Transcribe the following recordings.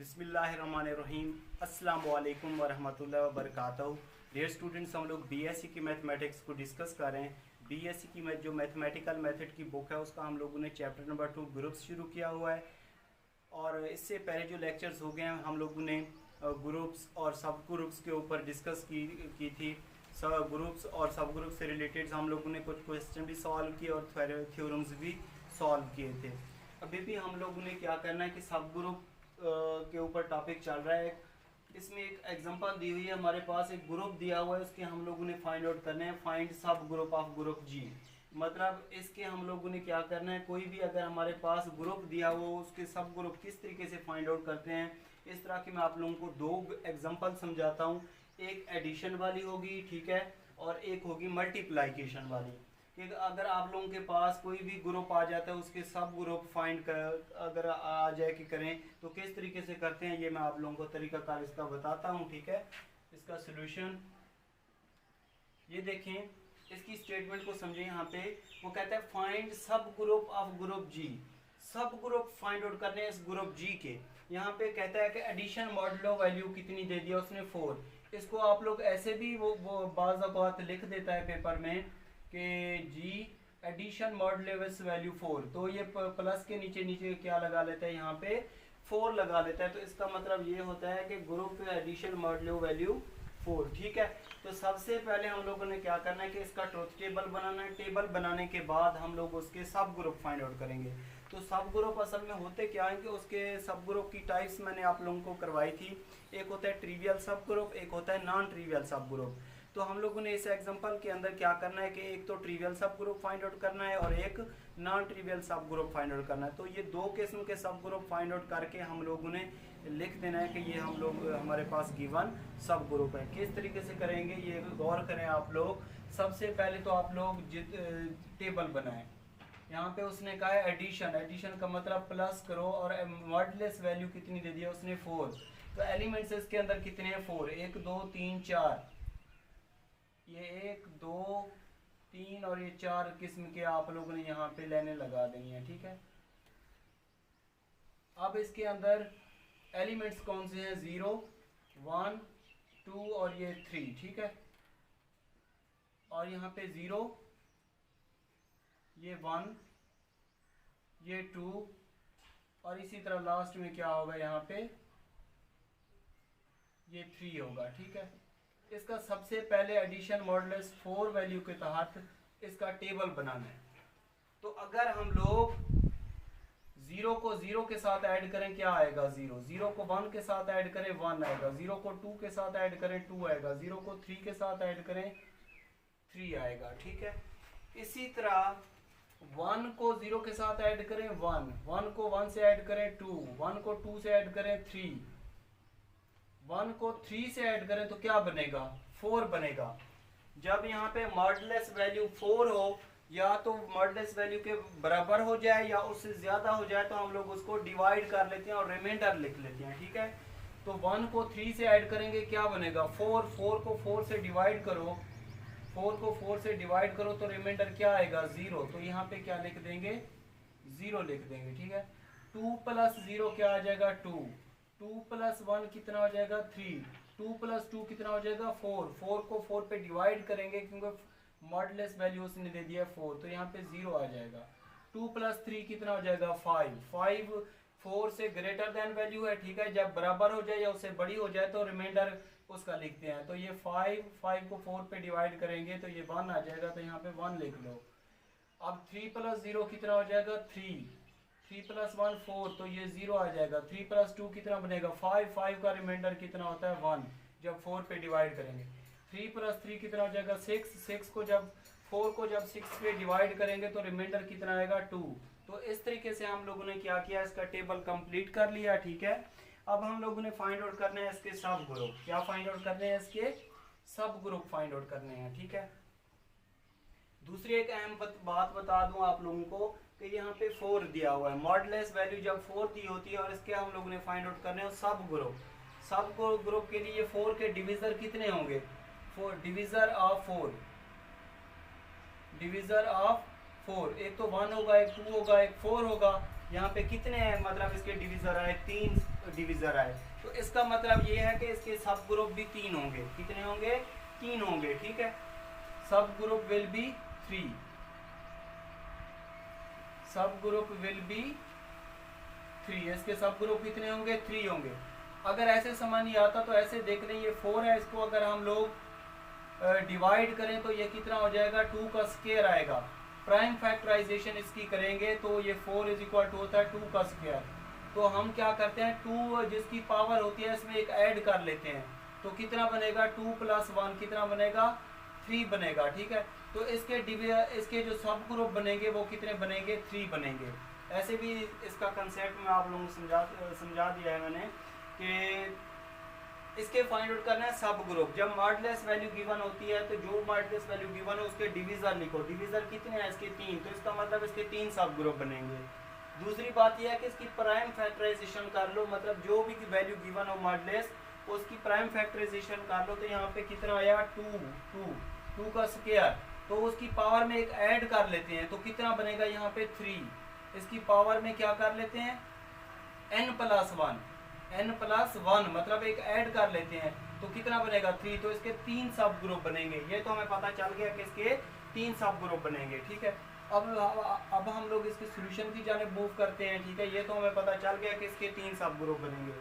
बिस्मिल्लाहिर्रहमानिर्रहीम। अस्सलाम वालेकुम वरहमतुल्लाहि वबरकातुहू। डियर स्टूडेंट्स, हम लोग बीएससी की मैथमेटिक्स को डिस्कस कर रहे हैं। बीएससी की जो मैथमेटिकल मेथड की बुक है उसका हम लोगों ने चैप्टर नंबर 2 ग्रुप्स शुरू किया हुआ है। और इससे पहले जो लेक्चर्स हो गए हैं हम लोगों ने ग्रुप्स और सब ग्रुप्स के ऊपर डिस्कस की थी। सब ग्रुप्स और सब ग्रुप से रिलेटेड हम लोगों ने कुछ क्वेश्चन भी सॉल्व किए और थ्योरम्स भी सॉल्व किए थे। अभी भी हम लोगों ने क्या करना है कि सब ग्रुप के ऊपर टॉपिक चल रहा है। इसमें एक एग्जांपल दी हुई है, हमारे पास एक ग्रुप दिया हुआ है, उसके हम लोगों ने फाइंड आउट करना है। फाइंड सब ग्रुप ऑफ ग्रुप जी। मतलब इसके हम लोगों ने क्या करना है, कोई भी अगर हमारे पास ग्रुप दिया हुआ उसके सब ग्रुप किस तरीके से फाइंड आउट करते हैं, इस तरह की मैं आप लोगों को दो एग्जांपल समझाता हूँ। एक एडिशन वाली होगी, ठीक है, और एक होगी मल्टीप्लाइकेशन वाली। कि अगर आप लोगों के पास कोई भी ग्रुप आ जाता है उसके सब ग्रुप फाइंड कर अगर आ जाए कि करें तो किस तरीके से करते हैं, ये मैं आप लोगों को तरीकाकार इसका बताता हूँ, ठीक है। इसका सॉल्यूशन ये देखें, इसकी स्टेटमेंट को समझें। यहाँ पे वो कहता है फाइंड सब ग्रुप ऑफ ग्रुप जी। सब ग्रुप फाइंड आउट करने हैं इस ग्रुप जी के। यहाँ पे कहता है कि एडिशन मॉडुलो वैल्यू कितनी दे दिया उसने 4। इसको आप लोग ऐसे भी वो बाज़ औक़ात लिख देता है पेपर में कि जी एडिशन मॉडुलस वैल्यू 4, तो ये प्लस के नीचे नीचे क्या लगा लेता है, यहाँ पे 4 लगा लेता है। तो इसका मतलब ये होता है कि ग्रुप एडिशन मॉडुलो वैल्यू 4, ठीक है। तो सबसे पहले हम लोगों ने क्या करना है कि इसका ट्रुथ टेबल बनाना है। टेबल बनाने के बाद हम लोग उसके सब ग्रुप फाइंड आउट करेंगे। तो सब ग्रुप असल में होते क्या है कि उसके सब ग्रुप की टाइप्स मैंने आप लोगों को करवाई थी। एक होता है ट्रिवियल सब ग्रुप, एक होता है नॉन ट्रिवियल सब ग्रुप। तो हम लोगों ने इस एग्जांपल के अंदर क्या करना है कि एक तो ट्रिवियल सब ग्रुप फाइंड आउट करना है और एक नॉन ट्रिवियल सब ग्रुप फाइंड आउट करना है। तो ये दो किस्म के सब ग्रुप फाइंड आउट करके हम लोगों ने लिख देना है कि ये हम लोग हमारे पास गिवन सब ग्रुप है। किस तरीके से करेंगे ये गौर करें आप लोग। सबसे पहले तो आप लोग टेबल बनाएं। यहाँ पे उसने कहा है एडिशन, एडिशन का मतलब प्लस करो और मॉडुलस वैल्यू कितनी दे दिया उसने 4। तो एलिमेंट्स इसके अंदर कितने हैं 4, 1 2 3 4, ये 1 2 3 और ये 4 किस्म के आप लोगों ने यहाँ पे लाइनें लगा देनी है, ठीक है। अब इसके अंदर एलिमेंट्स कौन से हैं, 0 1 2 और ये 3, ठीक है। और यहाँ पे 0, ये 1, ये 2 और इसी तरह लास्ट में क्या होगा, यहाँ पे ये 3 होगा, ठीक है। इसका सबसे पहले एडिशन मॉडुलस 4 वैल्यू के तहत इसका टेबल बनाना है। तो अगर हम लोग 0 को 0 के साथ ऐड करें क्या आएगा 0, 0 को 1 के साथ ऐड करें 1 आएगा, 0 को 2 के साथ ऐड करें 2 आएगा, 0 को 3 के साथ ऐड करें 3 आएगा, ठीक है। इसी तरह 1 को 0 के साथ ऐड करें 1, 1 को 1 से ऐड करें 2, 1 को 2 से ऐड करें 3, 1 को 3 से ऐड करें तो क्या बनेगा 4 बनेगा। जब यहाँ पे मॉडुलस वैल्यू 4 हो या तो मॉडुलस वैल्यू के बराबर हो जाए या उससे ज्यादा हो जाए तो हम लोग उसको डिवाइड कर लेते हैं और रिमाइंडर लिख लेते हैं, ठीक है। तो 1 को 3 से ऐड करेंगे क्या बनेगा 4, 4 को 4 से डिवाइड करो, 4 को 4 से डिवाइड करो तो रिमाइंडर क्या आएगा 0। तो यहाँ पे क्या लिख देंगे 0 लिख देंगे, ठीक है। 2 प्लस 0 क्या आ जाएगा 2, 2 प्लस 1 कितना हो जाएगा 3, 2 प्लस 2 कितना हो जाएगा 4, 4 को 4 पे डिवाइड करेंगे क्योंकि मॉडुलस वैल्यू उसने दे दिया 4, तो यहाँ पे 0 आ जाएगा। 2 प्लस 3 कितना हो जाएगा 5, 5 4 से ग्रेटर देन वैल्यू है, ठीक है। जब बराबर हो जाए या उससे बड़ी हो जाए तो रिमाइंडर उसका लिखते हैं। तो ये 5 को 4 पे डिवाइड करेंगे तो ये 1 आ जाएगा, तो यहाँ पे 1 लिख लो। अब 3 प्लस 0 कितना हो जाएगा 3, 3 प्लस 1 4, तो ये 0 आ जाएगा। 3 प्लस 2 कितना बनेगा 5, 5 का रिमाइंडर कितना होता है 1 जब 4 पे डिवाइड करेंगे। 3 प्लस 3 कितना हो जाएगा 6, 6 को जब 4 को जब 6 पे डिवाइड करेंगे तो रिमाइंडर कितना आएगा 2। तो इस तरीके से हम लोगों ने क्या किया, इसका टेबल कंप्लीट कर लिया, ठीक है। अब हम लोगों ने फाइंड आउट करने हैं इसके सब ग्रुप। क्या फाइंड आउट करने हैं, इसके सब ग्रुप फाइंड आउट करने हैं, ठीक है। दूसरी एक अहम बात बता दूं आप लोगों को कि यहाँ पे 4 दिया हुआ है। मॉडुलस वैल्यू जब 4 दी होती है और इसके हम लोगों ने फाइंड आउट करने हैं सब ग्रुप। सब ग्रुप के लिए 4 के डिविजर कितने होंगे, 4 डिविजर ऑफ 4, डिविजर ऑफ 4, एक तो 1 होगा, एक 2 होगा, एक 4 होगा। यहाँ पे कितने हैं, मतलब इसके डिविजर आए 3, डिविजर आए। तो इसका मतलब ये है कि इसके सब ग्रुप भी 3 होंगे। कितने होंगे? 3 होंगे, ठीक है। सब ग्रुप विल बी 3, सब ग्रुप विल बी 3। इसके सब ग्रुप कितने होंगे? 3 होंगे। अगर ऐसे समझ नहीं आता तो ऐसे देख लें, ये 4 है, इसको अगर हम लोग डिवाइड करें तो ये कितना हो जाएगा? 2 का स्क्वायर आएगा। प्राइम फैक्टराइजेशन इसकी करेंगे तो ये 4 इज इक्वल टू होता है 2 का स्क्वायर। तो हम क्या करते हैं, 2 जिसकी पावर होती है इसमें एक ऐड कर लेते हैं, तो कितना बनेगा? 2 + 1 कितना बनेगा? 3 बनेगा, ठीक है। तो इसके जो सब ग्रुप बनेंगे वो कितने बनेंगे? 3 बनेंगे। ऐसे भी इसका कंसेप्ट मैं आप लोगों को समझा दिया है मैंने कि इसके फाइंड आउट करना है सब ग्रुप। जब मॉडुलस वैल्यू गिवन होती है तो जो मॉडुलस वैल्यू गिवन है उसके डिवीजर लिखो। डिवीजर कितने हैं इसके? 3। तो इसका मतलब इसके 3 सब ग्रुप बनेंगे। दूसरी बात यह है कि इसकी प्राइम फैक्टराइजेशन कर लो, मतलब जो भी वैल्यू गिवन हो मॉडुलस उसकी प्राइम फैक्टराइजेशन कर लो। तो यहाँ पे कितना आया? 2 का स्क्वायर। तो उसकी पावर में एक ऐड कर लेते हैं तो कितना बनेगा? यहाँ पे 3। इसकी पावर में क्या कर लेते हैं? n+1 मतलब एक ऐड कर लेते हैं तो कितना बनेगा? 3। तो इसके 3 सब ग्रुप बनेंगे। ये तो हमें पता चल गया कि इसके 3 सब ग्रुप बनेंगे, ठीक है। अब हम लोग इसके सॉल्यूशन की जानिब मूव करते हैं, ठीक है। ये तो हमें पता चल गया कि इसके 3 सब ग्रुप बनेंगे।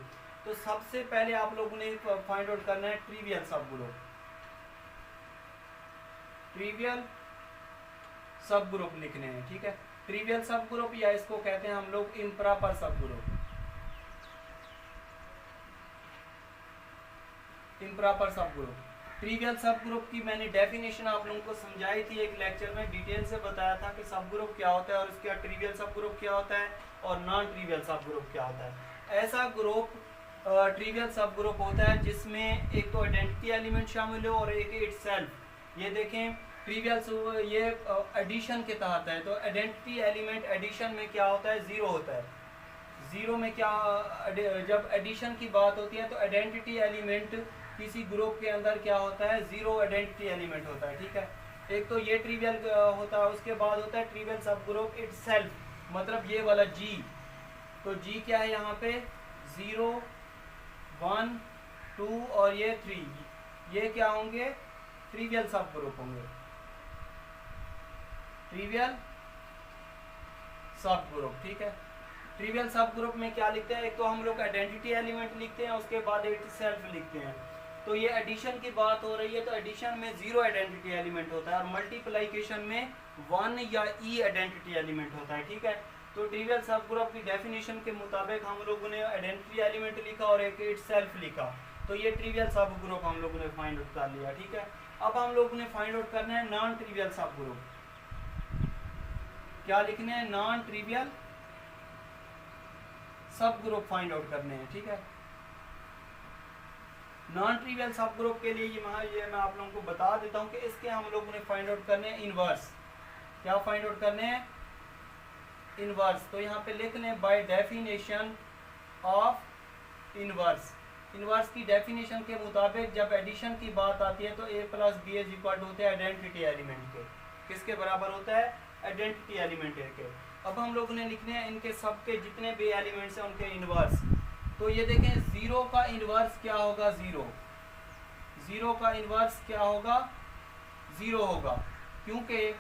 तो सबसे पहले आप लोगों ने फाइंड आउट करना है ट्रिवियल सब ग्रुप। ट्रिवियल सब ग्रुप लिखने हैं, ठीक है। ट्रिवियल सब ग्रुप या इसको कहते हैं हम लोग इम्प्रॉपर सब ग्रुप। इम्प्रॉपर सब ग्रुप। ट्रिवियल सब ग्रुप की मैंने डेफिनेशन आप लोगों को समझाई थी एक लेक्चर में, डिटेल से बताया था कि सब ग्रुप क्या होता है और इसका ट्रिवियल सब ग्रुप क्या होता है और नॉन ट्रिवियल सब ग्रुप क्या होता है। ऐसा ग्रुप ट्रिवियल सब ग्रुप होता है जिसमें एक तो आइडेंटिटी एलिमेंट शामिल हो और एक इटसेल्फ। ये देखें ट्रिवियल ये एडिशन के तहत है, तो आइडेंटिटी एलिमेंट एडिशन में क्या होता है? 0 होता है। 0 में क्या, जब एडिशन की बात होती है तो आइडेंटिटी एलिमेंट किसी ग्रुप के अंदर क्या होता है? 0 आइडेंटिटी एलिमेंट होता है, ठीक है। एक तो ये ट्रिवियल होता है, उसके बाद होता है ट्रिवियल सब ग्रुप इटसेल्फ, मतलब ये वाला G। तो G क्या है यहाँ पे? 0, 1, 2 और ये 3, ये क्या होंगे? ट्रिवियल सब ग्रुप होंगे। ट्रिवियल सब ग्रुप, ठीक है। ट्रिवियल सब ग्रुप में क्या लिखते हैं? एक तो हम लोग आइडेंटिटी एलिमेंट लिखते हैं, उसके बाद इटसेल्फ लिखते हैं। तो ये एडिशन की बात हो रही है तो एडिशन में 0 आइडेंटिटी एलिमेंट होता है और मल्टीप्लिकेशन में 1 या E आइडेंटिटी एलिमेंट होता है, ठीक है। तो ट्रिवियल सब ग्रुप की डेफिनेशन के मुताबिक हम लोगों ने आइडेंटिटी एलिमेंट लिखा और एक इटसेल्फ लिखा। तो ये ट्रिवियल सब ग्रुप हम लोगों ने फाइंड आउट कर लिया, ठीक है। अब हम लोगों ने फाइंड आउट करना है नॉन ट्रिवियल सब ग्रुप। क्या लिखने हैं? नॉन ट्रिवियल सब ग्रुप फाइंड आउट करने हैं, ठीक है। नॉन ट्रिवियल सब ग्रुप के लिए ये मैं आप लोगों को बता देता हूं कि इसके हम लोगों ने फाइंड आउट करने हैं इनवर्स। क्या फाइंड आउट करने हैं? इनवर्स। तो यहाँ पे लिख लें bye definition of inverse. Inverse की डेफिनेशन के मुताबिक जब एडिशन की बात आती है तो A + B is equal to होते हैं आइडेंटिटी एलिमेंट के। किसके बराबर होता है? आइडेंटिटी एलिमेंट के। अब हम लोगों ने लिखने हैं इनके सबके जितने भी एलिमेंट्स हैं उनके इनवर्स। तो ये देखें 0 का इनवर्स क्या होगा? 0 का इनवर्स क्या होगा? 0 होगा, क्योंकि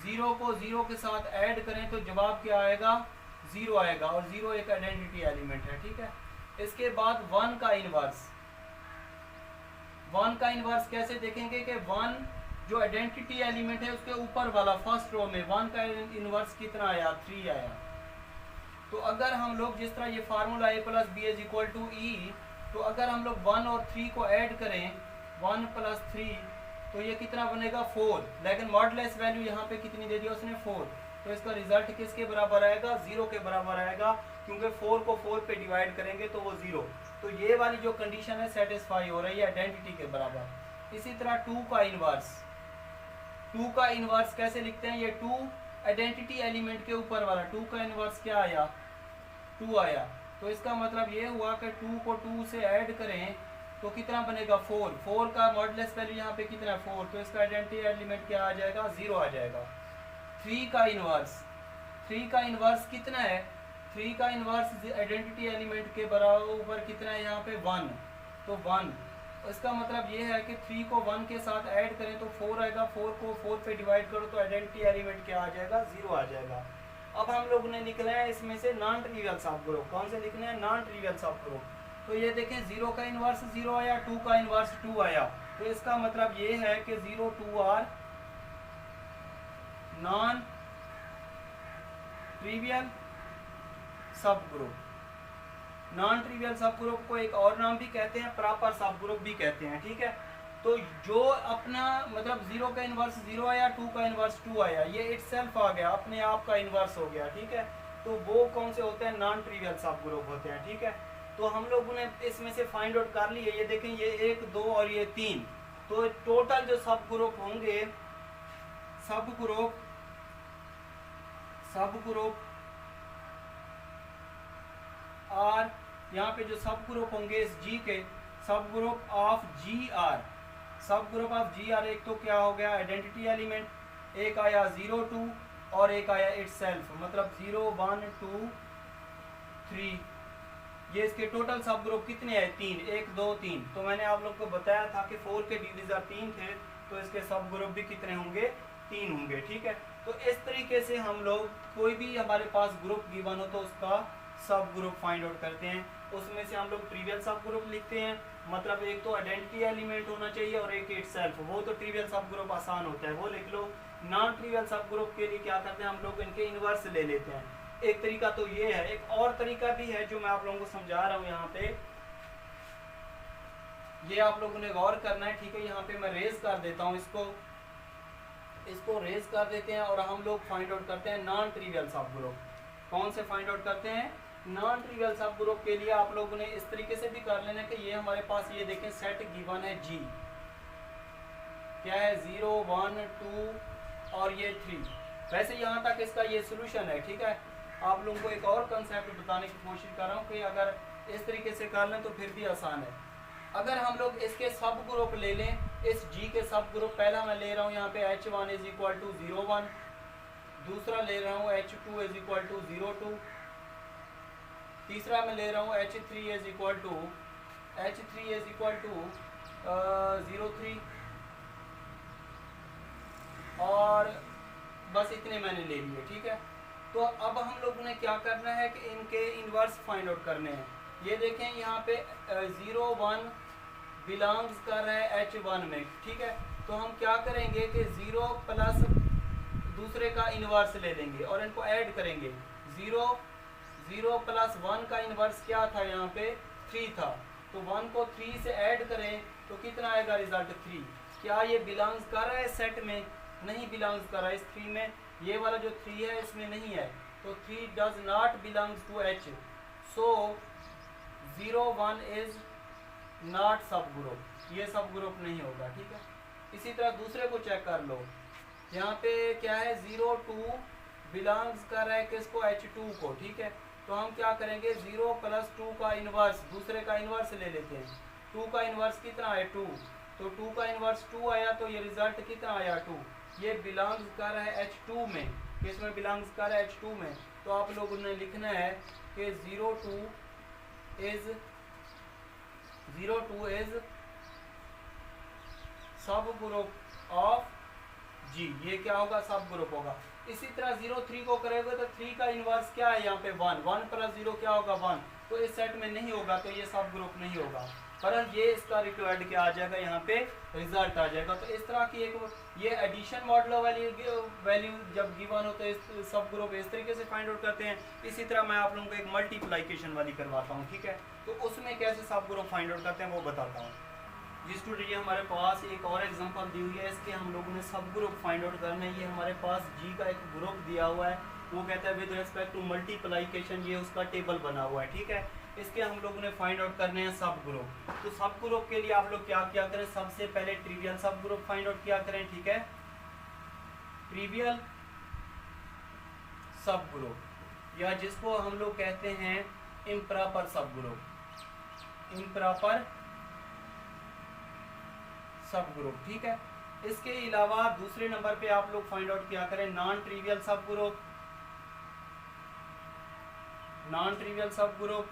0 को 0 के साथ ऐड करें तो जवाब क्या आएगा? 0 आएगा और 0 एक आइडेंटिटी एलिमेंट है, ठीक है। इसके बाद 1 का इनवर्स। 1 का इनवर्स कैसे देखेंगे कि 1 जो आइडेंटिटी एलिमेंट है उसके ऊपर वाला फर्स्ट रो में 1 का इनवर्स कितना आया? 3 आया। तो अगर हम लोग जिस तरह ये formula A + B is equal to E, तो अगर हम लोग 1 और 3 को ऐड करें 1 + 3 तो ये कितना बनेगा? 4। लेकिन मॉडुलस वैल्यू यहाँ पे कितनी दे दी उसने? 4। तो इसका रिजल्ट किसके बराबर आएगा? 0 के बराबर आएगा, क्योंकि 4 को 4 पे डिवाइड करेंगे तो वो 0। तो ये वाली जो कंडीशन है सेटिस्फाई हो रही है आइडेंटिटी के बराबर। इसी तरह 2 का इनवर्स। 2 का इनवर्स कैसे लिखते हैं? ये 2 आइडेंटिटी एलिमेंट के ऊपर वाला 2 का इनवर्स क्या आया? 2 आया। तो इसका मतलब ये हुआ कि 2 को 2 से ऐड करें तो कितना बनेगा? 4। 4 का मॉडुलस वैल्यू यहाँ पे कितना है? 4। तो इसका आइडेंटिटी एलिमेंट क्या आ जाएगा? 0 आ जाएगा। 3 का इनवर्स। 3 का इनवर्स कितना है? 3 का इन्वर्स आइडेंटिटी एलिमेंट के बराबर कितना है यहाँ पे 1, तो 1। इसका मतलब ये है कि 3 को 1 के साथ ऐड करें तो 4 आएगा, 4 को 4 पे डिवाइड करो तो आइडेंटिटी एलिमेंट क्या आ जाएगा, 0 आ जाएगा। अब हम लोग ने लिखना है इसमें से नॉन ट्रिवियल सब ग्रुप। कौन से लिखने हैं, नॉन ट्रिवियल सब ग्रुप। तो ये देखें 0 का इन्वर्स 0 आया, 2 का इन्वर्स 2 आया, तो इसका मतलब ये है कि 0 2 आर नॉन ट्रिवियल सब ग्रुप। नॉन ट्रिवियल सब ग्रुप को एक और नाम भी कहते हैं, प्रॉपर सब ग्रुप भी कहते हैं, ठीक है। तो जो अपना मतलब 0 का इन्वर्स 0 आया, 2 का इन्वर्स 2 आया, ये इटसेल्फ आ गया, अपने आप का इन्वर्स हो गया, ठीक है। तो वो कौन से होते हैं, नॉन ट्रिवियल सब ग्रुप होते हैं, ठीक है। तो हम लोगों ने इसमें से फाइंड आउट कर लिए। ये देखें ये 1 2 और ये 3, तो टोटल जो सब ग्रुप होंगे, सब ग्रुप आर, यहाँ पे जो सब ग्रुप होंगे इस जी के, सब ग्रुप ऑफ जी आर, सब ग्रुप ऑफ जी आर, एक तो क्या हो गया आइडेंटिटी एलिमेंट, एक आया 0 2 और एक आया इटसेल्फ, मतलब 0 1 2 3। ये इसके टोटल सब ग्रुप कितने हैं, 3, 1 2 3। तो मैंने आप लोग को बताया था कि 4 के डिवीजर 3 थे, तो इसके सब ग्रुप भी कितने होंगे, 3 होंगे, ठीक है। तो इस तरीके से हम लोग कोई भी हमारे पास ग्रुप गिवन हो तो उसका सब ग्रुप फाइंड आउट करते हैं। उसमें से हम लोग ट्रिवियल सब ग्रुप लिखते हैं, मतलब एक तो आइडेंटिटी एलिमेंट होना चाहिए और एक इटसेल्फ, वो तो ट्रिवियल सब ग्रुप आसान होता है, वो लिख लो। नॉन ट्रिवियल सब ग्रुप के लिए क्या करते हैं, हम लोग इनके इनवर्स ले लेते हैं। एक तरीका तो ये है, एक और तरीका भी है जो मैं आप लोगों को समझा रहा हूँ यहाँ पे, ये आप लोगों ने गौर करना है, ठीक है। यहाँ पे मैं रेज कर देता हूँ, इसको रेज कर देते हैं और हम लोग फाइंड आउट करते हैं नॉन ट्रिवियल सब ग्रुप। कौन से फाइंड आउट करते हैं, नॉन ट्रिवियल सब ग्रुप के लिए आप लोगों ने इस तरीके से भी कर लेना कि ये हमारे पास ये देखें सेट गिवन है जी, क्या है 0 1 2 और ये 3। वैसे यहाँ तक इसका ये सोल्यूशन है, ठीक है। आप लोगों को एक और कंसेप्ट बताने की कोशिश कर रहा हूँ कि अगर इस तरीके से कर लें तो फिर भी आसान है। अगर हम लोग इसके सब ग्रुप ले लें, इस जी के सब ग्रुप, पहला मैं ले रहा हूँ यहाँ पे H1 इज इक्वल टू 0 1, दूसरा ले रहा हूँ H2 इज इक्वल टू 0 2, तीसरा मैं ले रहा हूँ H3 इज इक्वल टू 0 3, और बस इतने मैंने ले लिए, ठीक है। तो अब हम लोगों ने क्या करना है कि इनके इनवर्स फाइंड आउट करने हैं। ये देखें यहाँ पे 0 1 बिलोंग्स कर रहा है H1 में, ठीक है। तो हम क्या करेंगे कि 0 प्लस दूसरे का इनवर्स ले लेंगे और इनको ऐड करेंगे। 0 प्लस 1 का इनवर्स क्या था, यहाँ पे 3 था, तो 1 को 3 से ऐड करें तो कितना आएगा रिजल्ट 3। क्या ये बिलोंग्स कर रहा है सेट में, नहीं बिलोंग्स कर रहा है इस 3 में, ये वाला जो 3 है इसमें नहीं है, तो 3 does not belongs to H, so 0 1 is not subgroup, ये सब ग्रुप नहीं होगा, ठीक है। इसी तरह दूसरे को चेक कर लो, यहाँ पे क्या है 0 2 बिलोंग्स कर रहा है किसको, H2 को, ठीक है। तो हम क्या करेंगे 0 प्लस 2 का इन्वर्स, दूसरे का इन्वर्स ले लेते हैं। 2 का इन्वर्स कितना है 2, तो 2 का इन्वर्स 2 आया, तो ये रिजल्ट कितना आया 2। ये बिलोंग्स कर रहा है H2 में, किसमें बिलोंग्स कर रहा है H2 में। तो आप लोगों ने लिखना है कि 0 2 इज सब ग्रुप ऑफ जी, ये क्या होगा, सब ग्रुप होगा। इसी तरह 0 3 को करेंगे तो 3 का इनवर्स क्या है यहाँ पे 1, 1 प्लस 0 क्या होगा 1, तो इस सेट में नहीं होगा, तो ये सब ग्रुप नहीं होगा, पर ये इसका रिक्वायर्ड क्या आ जाएगा, यहाँ पे रिजल्ट आ जाएगा। तो इस तरह की एक ये एडिशन मॉडल वैल्यू जब गिवन हो तो इस सब ग्रुप इस तरीके से फाइंड आउट करते हैं। इसी तरह मैं आप लोगों को एक मल्टीप्लिकेशन वाली करवाता हूँ, ठीक है। तो उसमें कैसे सब ग्रुप फाइंड आउट करते हैं वो बताता हूँ। जी स्टूडेंट, ये हमारे पास एक और एग्जांपल दी हुई है, इसके हम लोगों ने सब ग्रुप फाइंड आउट करना है। ये हमारे पास जी का एक ग्रुप दिया हुआ है, वो कहता है विद रिस्पेक्ट टू मल्टीप्लिकेशन, ये उसका टेबल बना हुआ है, ठीक है। इसके हम लोगों ने फाइंड आउट करने हैं सब ग्रुप। तो सब ग्रुप के लिए आप लोग क्या क्या करें, सबसे पहले ट्रिवियल सब ग्रुप फाइंड आउट क्या करें, ठीक है। ट्रिवियल सब ग्रुप, या जिसको हम लोग कहते हैं इम्प्रॉपर सब ग्रुप, इम्प्रॉपर सब ग्रुप, ठीक है। इसके अलावा दूसरे नंबर पे आप लोग फाइंड आउट क्या करें, नॉन ट्रिवियल सब ग्रुप, नॉन ट्रिवियल सब ग्रुप,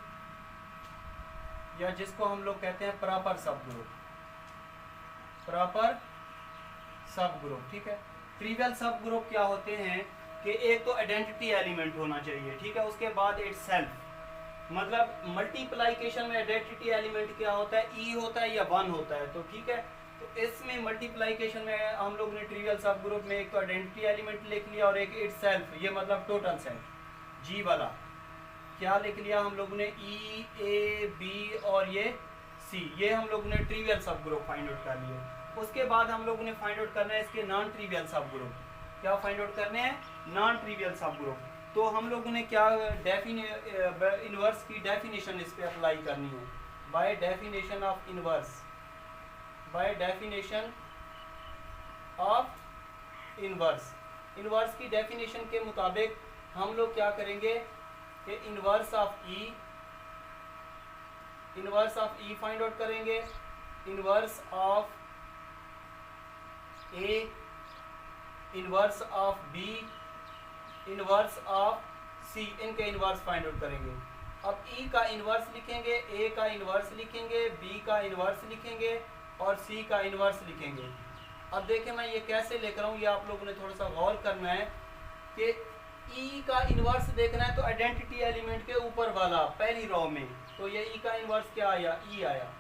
या जिसको हम लोग कहते हैं प्रॉपर सब ग्रुप, प्रॉपर सब ग्रुप। ठीक है, ट्रिवियल सब ग्रुप क्या होते हैं कि एक तो आइडेंटिटी एलिमेंट होना चाहिए, ठीक है, उसके बाद इटसेल्फ, मतलब मल्टीप्लाइकेशन में आइडेंटिटी एलिमेंट क्या होता है, ई होता है या वन होता है। तो ठीक है, तो इसमें मल्टीप्लाइकेशन में हम लोग ने ट्रिवियल सब ग्रुप में एक तो आइडेंटिटी एलिमेंट लिख लिया और एक इटसेल्फ, ये मतलब टोटल सेट जी वाला क्या लिख लिया हम लोग ने, ई ए बी और ये सी, ये हम लोग ने ट्रिवियल सब ग्रुप फाइंड आउट कर लिए। उसके बाद हम लोग ने फाइंड आउट करना है इसके नॉन ट्रिवियल सब ग्रुप। क्या फाइंड आउट करने हैं, नॉन ट्रिवियल सब ग्रुप। तो हम लोगों ने क्या इनवर्स की डेफिनेशन इस पे अप्लाई करनी है, by definition of inverse, by definition of inverse. Inverse की डेफिनेशन के मुताबिक हम लोग क्या करेंगे कि inverse of E, inverse of E find out करेंगे, inverse of A, inverse of B, inverse of C, इनके इनवर्स फाइंड आउट करेंगे। अब ई का इनवर्स लिखेंगे, ए का इनवर्स लिखेंगे, बी का इनवर्स लिखेंगे और सी का इनवर्स लिखेंगे। अब देखें मैं ये कैसे लेकर आऊँ, ये आप लोगों ने थोड़ा सा गौर करना है कि ई का इनवर्स देखना है तो आइडेंटिटी एलिमेंट के ऊपर वाला पहली रो में, तो ये ई का इनवर्स क्या आया, ई आया।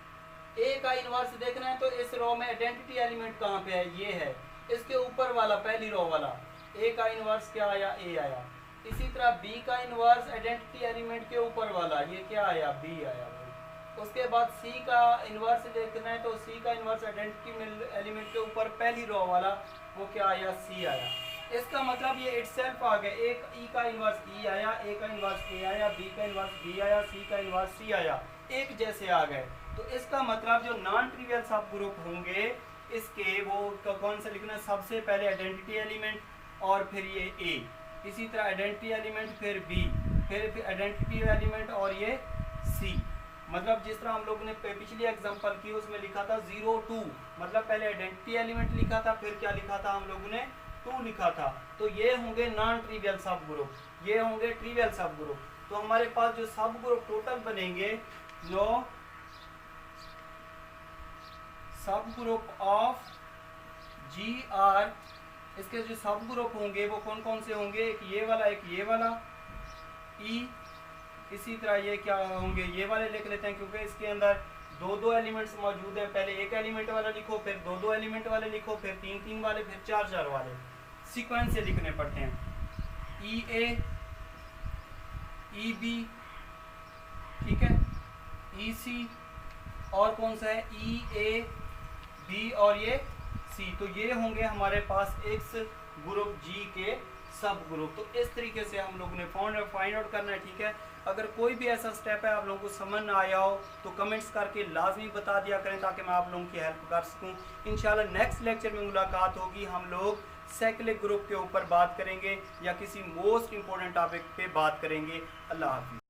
ए का इनवर्स देखना है तो इस रो में आइडेंटिटी एलिमेंट कहाँ पे है, ये है, इसके ऊपर वाला पहली रो वाला, ए का इनवर्स क्या आया, ए आया। इसी तरह बी का इनवर्स आइडेंटिटी एलिमेंट के ऊपर वाला, ये क्या आया, बी आया। उसके बाद सी का इनवर्स देखना है तो सी का इनवर्स आइडेंटिटी एलिमेंट के ऊपर पहली रो वाला, वो क्या आया, सी आया। इसका मतलब ये इटसेल्फ आ गया, एक ई का इनवर्स ई आया, ए का इनवर्स ए आया, बी का इनवर्स बी आया, सी का इनवर्स सी आया, एक जैसे आ गए। तो इसका मतलब जो नॉन ट्रिवियल सब ग्रुप होंगे इसके वो कौन सा लिखना है, सबसे पहले आइडेंटिटी एलिमेंट और फिर ये ए, इसी तरह आइडेंटिटी एलिमेंट फिर बी, फिर आइडेंटिटी एलिमेंट और ये सी। मतलब जिस तरह हम लोगों ने पिछली एग्जांपल की उसमें लिखा था 0 2, मतलब पहले आइडेंटिटी एलिमेंट लिखा था, फिर क्या लिखा था हम लोगों ने, 2 लिखा था। तो ये होंगे नॉन ट्रिवियल सब ग्रुप, ये होंगे ट्रिवियल सब ग्रुप। तो हमारे पास जो सब ग्रुप टोटल बनेंगे, जो सब ग्रुप ऑफ जी आर, इसके जो सब ग्रुप होंगे वो कौन कौन से होंगे, एक ये वाला, एक ये वाला ई, इसी तरह ये क्या होंगे, ये वाले लिख लेते हैं क्योंकि इसके अंदर दो दो एलिमेंट्स मौजूद हैं। पहले एक एलिमेंट वाला लिखो, फिर दो दो एलिमेंट वाले लिखो, फिर तीन तीन वाले, फिर चार चार वाले, सीक्वेंस से लिखने पड़ते हैं। ई ए, ई बी, ठीक है, ई सी, और कौन सा है, ई ए बी और ये सी। तो ये होंगे हमारे पास एक्स ग्रुप जी के सब ग्रुप। तो इस तरीके से हम लोगों ने फाइंड आउट करना है। ठीक है, अगर कोई भी ऐसा स्टेप है आप लोगों को समझ ना आया हो तो कमेंट्स करके लाजमी बता दिया करें ताकि मैं आप लोगों की हेल्प कर सकूं। इंशाल्लाह नेक्स्ट लेक्चर में मुलाकात होगी, हम लोग साइक्लिक ग्रुप के ऊपर बात करेंगे या किसी मोस्ट इंपॉर्टेंट टॉपिक पे बात करेंगे। अल्लाह हाफिज़।